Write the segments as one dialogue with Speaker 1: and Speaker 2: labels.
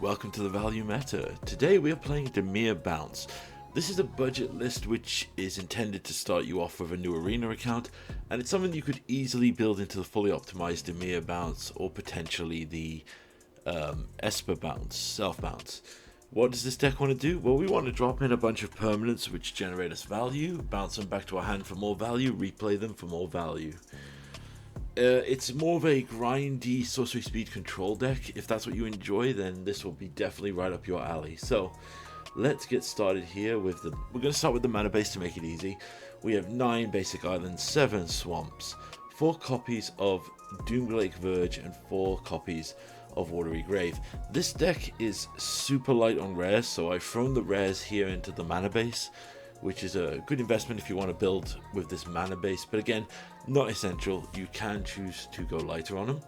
Speaker 1: Welcome to the Value Meta. Today we are playing Dimir Bounce. This is a budget list which is intended to start you off with a new arena account, and it's something you could easily build into the fully optimized Dimir Bounce or potentially the Esper Bounce, Self Bounce. What does this deck want to do? Well, we want to drop in a bunch of permanents which generate us value, bounce them back to our hand for more value, replay them for more value. It's more of a grindy sorcery speed control deck. If that's what you enjoy, then this will be definitely right up your alley. So let's get started here with we're going to start with the mana base to make it easy. We have 9 basic islands, 7 swamps, 4 copies of Doomlake Verge, and 4 copies of Watery Grave. This deck is super light on rares, so I've thrown the rares here into the mana base, which is a good investment if you want to build with this mana base, but again, not essential. You can choose to go lighter on them.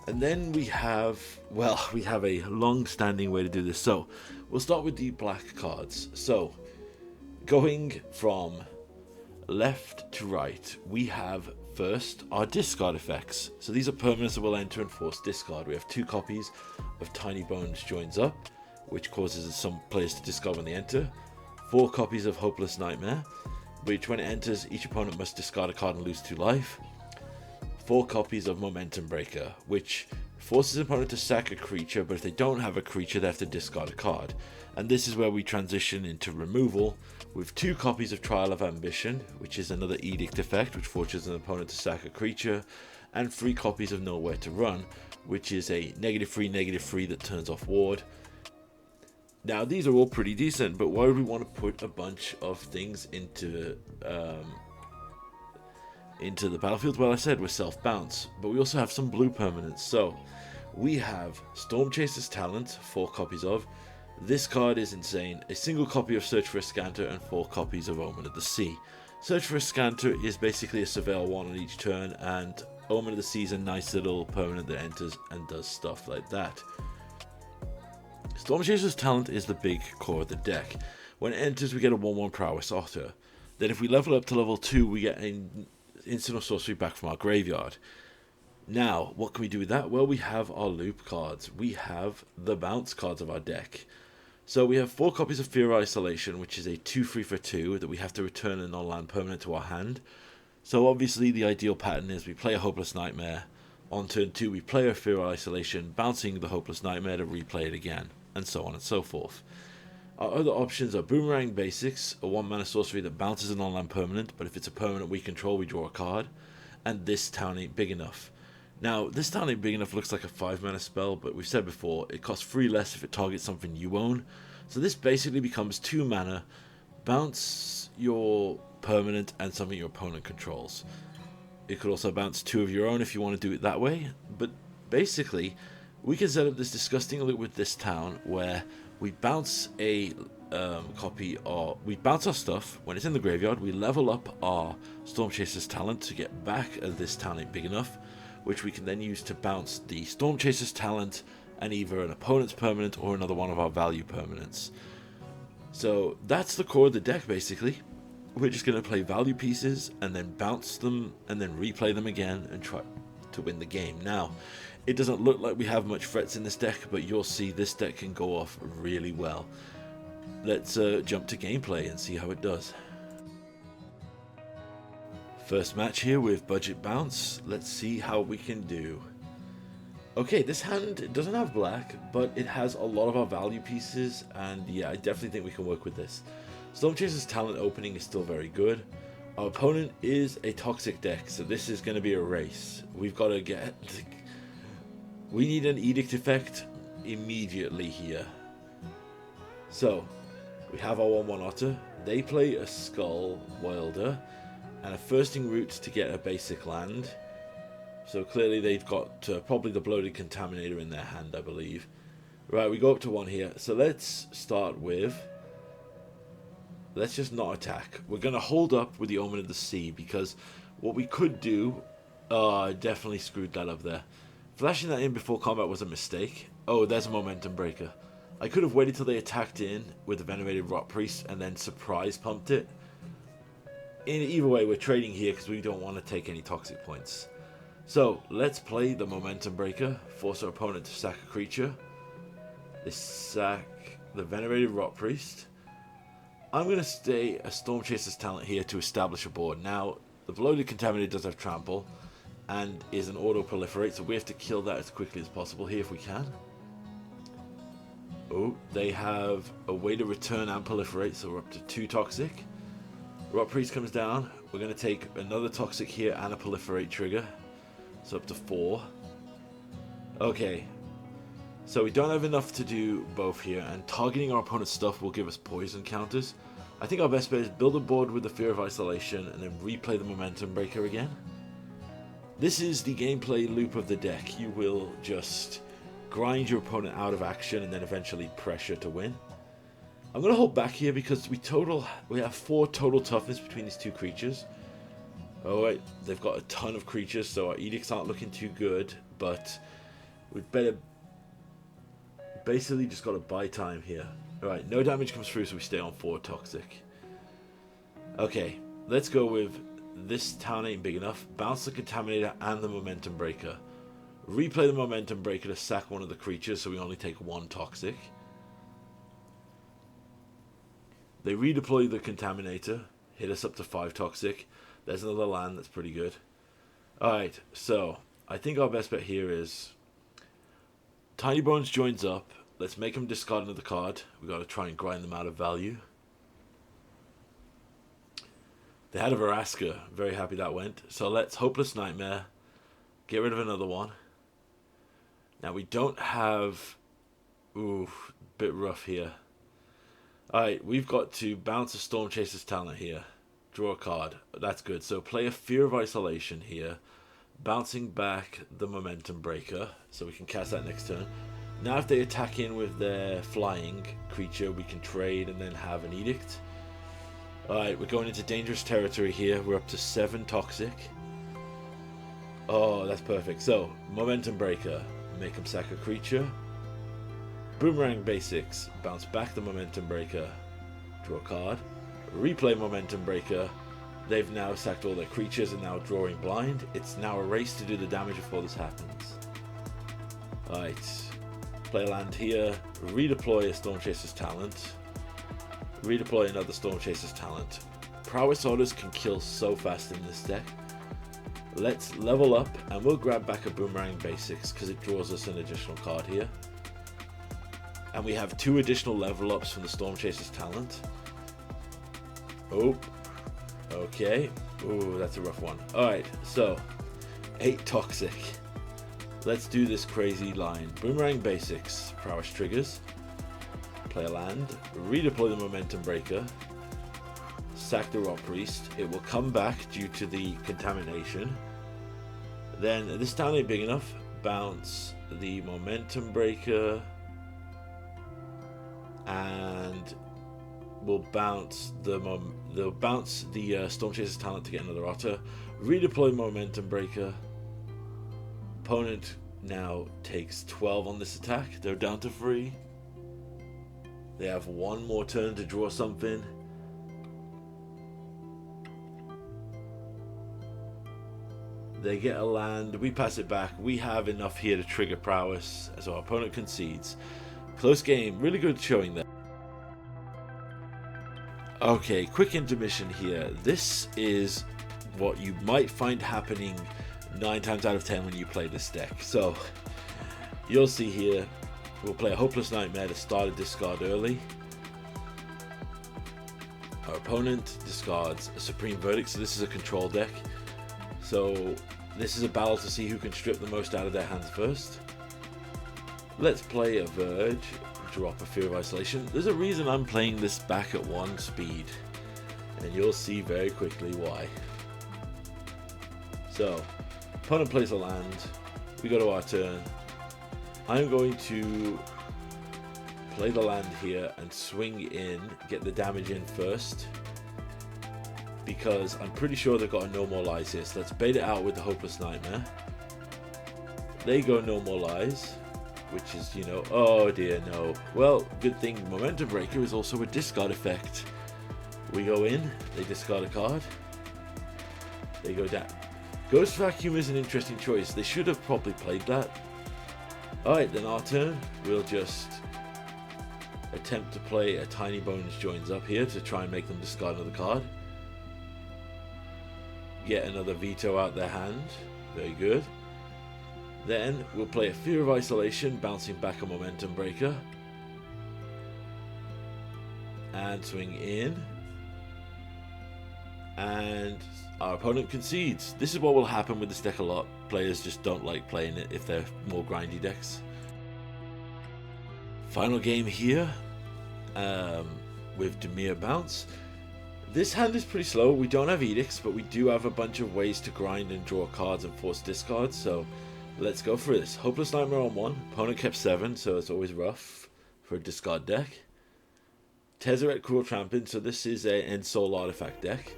Speaker 1: And then we have a long-standing way to do this. So we'll start with the black cards. So going from left to right, we have first our discard effects. So these are permanents that will enter and force discard. We have 2 copies of Tiny Bones Joins Up, which causes some players to discard when they enter. 4 copies of Hopeless Nightmare, which when it enters, each opponent must discard a card and lose 2 life. 4 copies of Momentum Breaker, which forces an opponent to sack a creature, but if they don't have a creature, they have to discard a card. And this is where we transition into removal with 2 copies of Trial of Ambition, which is another edict effect, which forces an opponent to sack a creature, and 3 copies of Nowhere to Run, which is a -3/-3 that turns off ward. Now, these are all pretty decent, but why would we want to put a bunch of things into the battlefield? Well, I said we're self-bounce, but we also have some blue permanents. So, we have Stormchaser's Talent, 4 copies of. This card is insane. A single copy of Search for a Scanter and 4 copies of Omen of the Sea. Search for a Scanter is basically a Surveil 1 on each turn, and Omen of the Sea is a nice little permanent that enters and does stuff like that. Stormchaser's Talent is the big core of the deck. When it enters, we get a 1/1 Prowess Otter. Then if we level up to level 2, we get an instant or sorcery back from our graveyard. Now, what can we do with that? Well, we have our loop cards. We have the bounce cards of our deck. So we have 4 copies of Fear Isolation, which is a 2/3 for 2 that we have to return a non-land permanent to our hand. So obviously the ideal pattern is we play a Hopeless Nightmare. On turn 2, we play a Fear Isolation, bouncing the Hopeless Nightmare to replay it again, and so on and so forth. Our other options are Boomerang Basics, a 1 mana sorcery that bounces an online permanent, but if it's a permanent we control, we draw a card. And This Town Ain't Big Enough. Now, This Town Ain't Big Enough looks like a 5 mana spell, but we've said before, it costs 3 less if it targets something you own. So this basically becomes 2 mana, bounce your permanent and something your opponent controls. It could also bounce 2 of your own if you want to do it that way, but basically, we can set up this disgusting loop with This Town where we bounce a we bounce our stuff when it's in the graveyard. We level up our Stormchaser's Talent to get back This Town Ain't Big Enough, which we can then use to bounce the Stormchaser's Talent and either an opponent's permanent or another one of our value permanents. So that's the core of the deck basically. We're just going to play value pieces and then bounce them and then replay them again and try to win the game. Now, it doesn't look like we have much threats in this deck, but you'll see this deck can go off really well. Let's jump to gameplay and see how it does. First match here with Budget Bounce. Let's see how we can do. Okay, this hand doesn't have black, but it has a lot of our value pieces, and yeah, I definitely think we can work with this. Stormchaser's Talent opening is still very good. Our opponent is a toxic deck, so this is going to be a race. We've got to get... We need an edict effect immediately here. So, we have our 1/1 Otter. They play a Skull Wilder and a Thirsting Root to get a basic land. So clearly they've got probably the Bloated Contaminator in their hand, I believe. Right, we go up to 1 here. So let's start with... Let's just not attack. We're going to hold up with the Omen of the Sea, because what we could do... I definitely screwed that up there. Flashing that in before combat was a mistake. Oh, there's a Momentum Breaker. I could have waited till they attacked in with the Venerated Rot Priest and then surprise pumped it. Either way, we're trading here because we don't want to take any toxic points. So, let's play the Momentum Breaker. Force our opponent to sack a creature. They sack the Venerated Rot Priest. I'm going to stay a Storm Chaser's Talent here to establish a board. Now, the Bloated Contaminator does have Trample and is an auto proliferate, so we have to kill that as quickly as possible here if we can. Oh, they have a way to return and proliferate, so we're up to 2 Toxic. Rot Priest comes down. We're going to take another Toxic here and a proliferate trigger, so up to 4. Okay, so we don't have enough to do both here, and targeting our opponent's stuff will give us poison counters. I think our best bet is build a board with the Fear of Isolation and then replay the Momentum Breaker again. This is the gameplay loop of the deck. You will just grind your opponent out of action and then eventually pressure to win. I'm going to hold back here because we have 4 total toughness between these 2 creatures. Oh wait, they've got a ton of creatures, so our edicts aren't looking too good, but we'd better basically just got to buy time here. Alright, no damage comes through, so we stay on 4 Toxic. Okay, let's go with this town ain't big enough. Bounce the Contaminator and the Momentum Breaker. Replay the Momentum Breaker to sack one of the creatures, so we only take 1 Toxic. They redeploy the Contaminator, hit us up to 5 Toxic. There's another land, that's pretty good. Alright, so I think our best bet here is Tiny Bones joins up. Let's make him discard another card. We got to try and grind them out of value. They had a Veraska. Very happy that went. So let's Hopeless Nightmare. Get rid of another one. Now we don't have... Ooh, bit rough here. Alright, we've got to bounce a Storm Chaser's Talent here. Draw a card. That's good. So play a Fear of Isolation here. Bouncing back the Momentum Breaker. So we can cast that next turn. Now if they attack in with their flying creature, we can trade and then have an Edict. Alright, we're going into dangerous territory here. We're up to 7 Toxic. Oh, that's perfect. So, Momentum Breaker. Make them sack a creature. Boomerang Basics. Bounce back the Momentum Breaker. Draw a card. Replay Momentum Breaker. They've now sacked all their creatures and now drawing blind. It's now a race to do the damage before this happens. Alright. Play a land here, redeploy a Storm Chaser's Talent, redeploy another Storm Chaser's Talent. Prowess Orders can kill so fast in this deck. Let's level up and we'll grab back a Boomerang Basics because it draws us an additional card here. And we have 2 additional level ups from the Storm Chaser's Talent. Oh, okay. Ooh, that's a rough one. Alright, so 8 Toxic. Let's do this crazy line. Boomerang Basics, Prowess triggers. Play a land, redeploy the Momentum Breaker, sack the Rot Priest. It will come back due to the contamination. Then this town ain't big enough. Bounce the Momentum Breaker, and we'll bounce the Storm Chaser's Talent to get another Otter. Redeploy Momentum Breaker. Opponent now takes 12 on this attack. They're down to 3. They have 1 more turn to draw something. They get a land. We pass it back. We have enough here to trigger prowess as our opponent concedes. Close game. Really good showing there. Okay, quick intermission here. This is what you might find happening 9 times out of 10 when you play this deck. So you'll see here, we'll play a Hopeless Nightmare to start a discard early. Our opponent discards a Supreme Verdict, so this is a control deck. So this is a battle to see who can strip the most out of their hands first. Let's play a Verge, drop a Fear of Isolation. There's a reason I'm playing this back at 1 speed, and you'll see very quickly why. So opponent plays a land, we go to our turn. I'm going to play the land here and swing in, get the damage in first, because I'm pretty sure they've got a No More Lies here. So let's bait it out with the Hopeless Nightmare. They go No More Lies, which is, you know, oh dear, no. Well, good thing Momentum Breaker is also a discard effect. We go in, they discard a card, they go down. Ghost Vacuum is an interesting choice. They should have probably played that. Alright, then our turn. We'll just attempt to play a Tiny Bones Joins Up here to try and make them discard another card. Get another veto out their hand. Very good. Then we'll play a Fear of Isolation, bouncing back a Momentum Breaker. And swing in. And our opponent concedes. This is what will happen with this deck a lot. Players just don't like playing it if they're more grindy decks. Final game here with Dimir Bounce. This hand is pretty slow. We don't have edicts, but we do have a bunch of ways to grind and draw cards and force discards. So let's go for this. Hopeless Nightmare on 1. Opponent kept 7, so it's always rough for a discard deck. Tezzeret, Cruel Champion. So this is a End Soul artifact deck.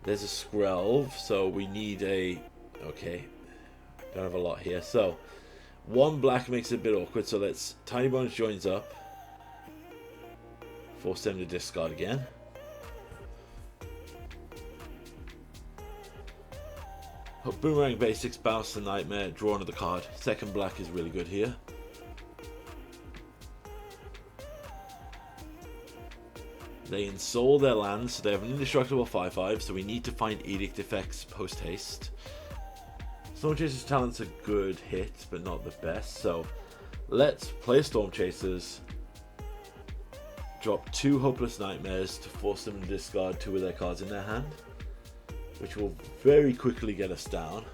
Speaker 1: There's a Skrelv, so we need a... Okay, don't have a lot here. So 1 black makes it a bit awkward. So let's Tiny Bones Joins Up. Force them to discard again. Boomerang Basics, bounce the Nightmare, draw another card. Second black is really good here. They ensoul their lands, so they have an indestructible 5/5, so we need to find edict effects post haste. Storm Chaser's Talent's a good hit, but not the best, so let's play Storm Chasers. Drop 2 Hopeless Nightmares to force them to discard 2 of their cards in their hand, which will very quickly get us down.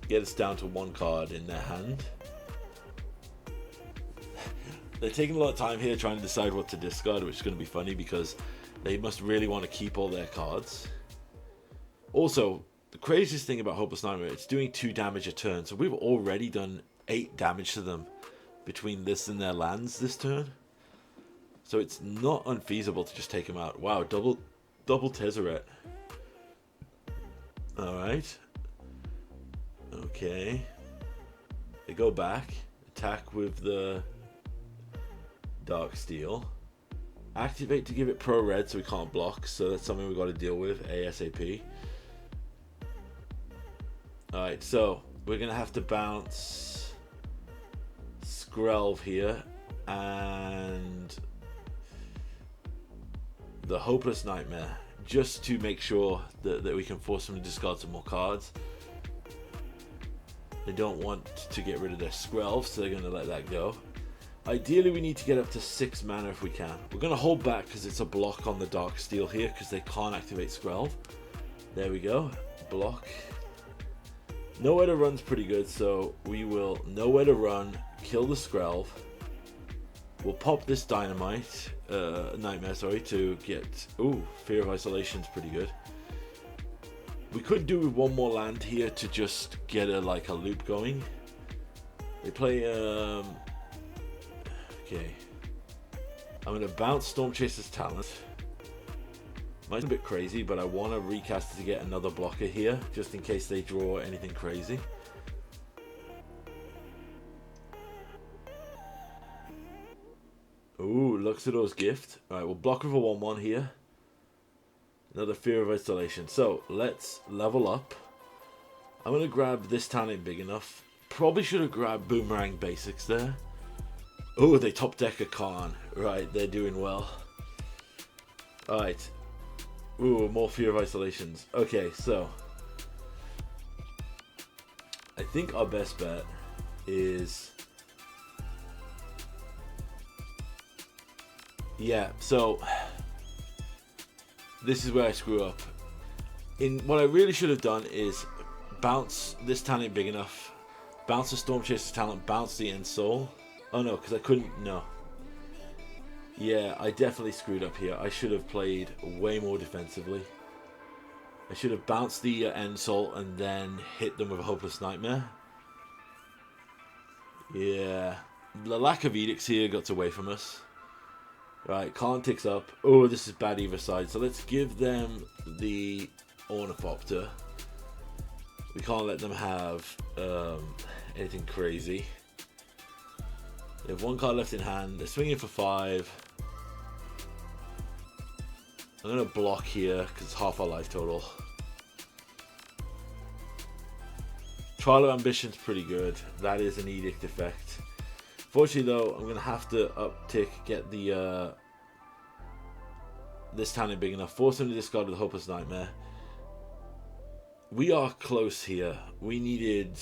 Speaker 1: Get us down to 1 card in their hand. They're taking a lot of time here trying to decide what to discard, which is going to be funny because they must really want to keep all their cards. Also, the craziest thing about Hopeless Nightmare, it's doing 2 damage a turn, so we've already done 8 damage to them between this and their lands this turn. So it's not unfeasible to just take them out. Wow, double Tezzeret. Alright. Okay. They go back. Attack with the Dark Steel. Activate to give it pro red so we can't block. So that's something we've got to deal with ASAP. Alright, so we're going to have to bounce Skrelv here. And the Hopeless Nightmare, just to make sure that we can force them to discard some more cards. They don't want to get rid of their Skrelv, so they're going to let that go. Ideally, we need to get up to 6 mana if we can. We're going to hold back because it's a block on the Dark Steel here, because they can't activate Skrelv. There we go. Block. Nowhere to Run's pretty good, so we will Nowhere to Run, kill the Skrelv. We'll pop this Dynamite, Nightmare, sorry, to get... Ooh, Fear of Isolation's pretty good. We could do with 1 more land here to just get a loop going. They play... Okay. I'm going to bounce Storm Chaser's Talent. Might be a bit crazy, but I want to recast it to get another blocker here, just in case they draw anything crazy. Ooh, Luxador's Gift. Alright, we'll block with a 1/1 here. Another Fear of Isolation. So, let's level up. I'm going to grab this talent big enough. Probably should have grabbed Boomerang Basics there. Oh, they top deck a Khan. Right, they're doing well. Alright. Ooh, more Fear of Isolations. Okay, so I think our best bet is... Yeah, so this is where I screw up. What I really should have done is bounce this talent big enough, bounce the Storm Chaser's Talent, bounce the End Soul. Oh no, because I couldn't, no. Yeah, I definitely screwed up here. I should have played way more defensively. I should have bounced the End Soul and then hit them with a Hopeless Nightmare. Yeah, the lack of edicts here got away from us. Right, Khan ticks up. Oh, this is bad either side. So let's give them the Ornithopter. We can't let them have anything crazy. They have 1 card left in hand. They're swinging for 5. I'm going to block here because it's half our life total. Trial of Ambition's pretty good. That is an edict effect. Fortunately though, I'm gonna have to uptick, get the this talent big enough, force him to discard with Hopeless Nightmare. We are close here. We needed,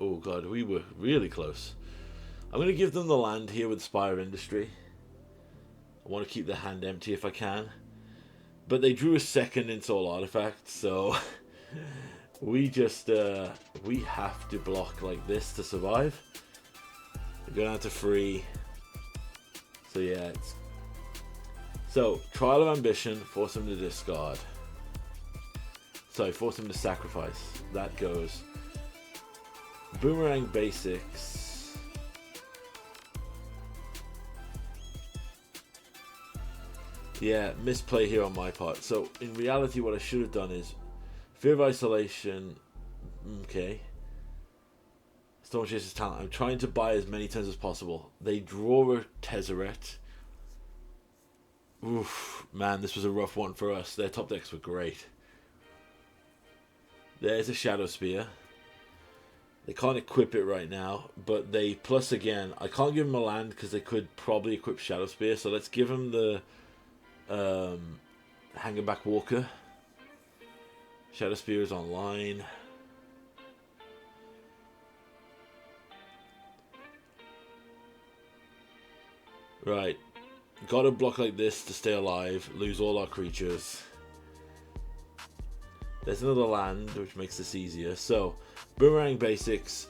Speaker 1: oh god, we were really close. I'm gonna give them the land here with Spire Industry. I want to keep the hand empty if I can. But they drew a second Insol Artifact, so we just, we have to block like this to survive. We go down to 3. So yeah, it's... So, Trial of Ambition, force him to discard. Sorry, force him to sacrifice. That goes. Boomerang Basics. Yeah, misplay here on my part. So, in reality, what I should have done is Fear of Isolation. Okay. Storm Chaser's talent. I'm trying to buy as many turns as possible. They draw a Tezzeret. Oof, man, this was a rough one for us. Their top decks were great. There's a Shadow Spear. They can't equip it right now, but they plus again. I can't give them a land because they could probably equip Shadow Spear. So let's give them the Hangerback Walker. Shadow Spear is online. Right. Gotta block like this to stay alive, lose all our creatures. There's another land, which makes this easier. So, Boomerang Basics.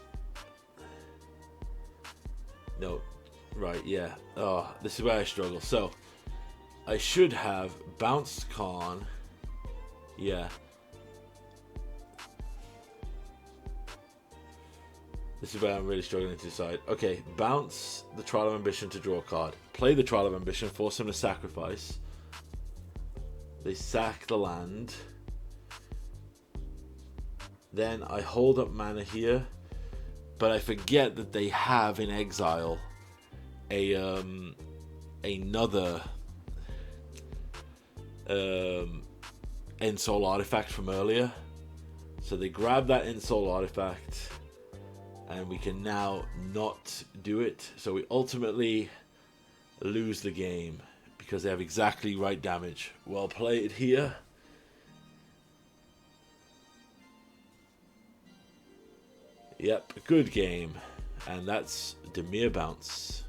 Speaker 1: No. Right, yeah. Oh, this is where I struggle. So, I should have Bounced Khan. Yeah. This is where I'm really struggling to decide. Okay, bounce the Trial of Ambition to draw a card. Play the Trial of Ambition, force him to sacrifice. They sack the land. Then I hold up mana here, but I forget that they have in exile a another Insol Artifact from earlier. So they grab that Insol Artifact, and we can now not do it. So we ultimately lose the game because they have exactly right damage. Well played here. Yep, good game. And that's Dimir Bounce.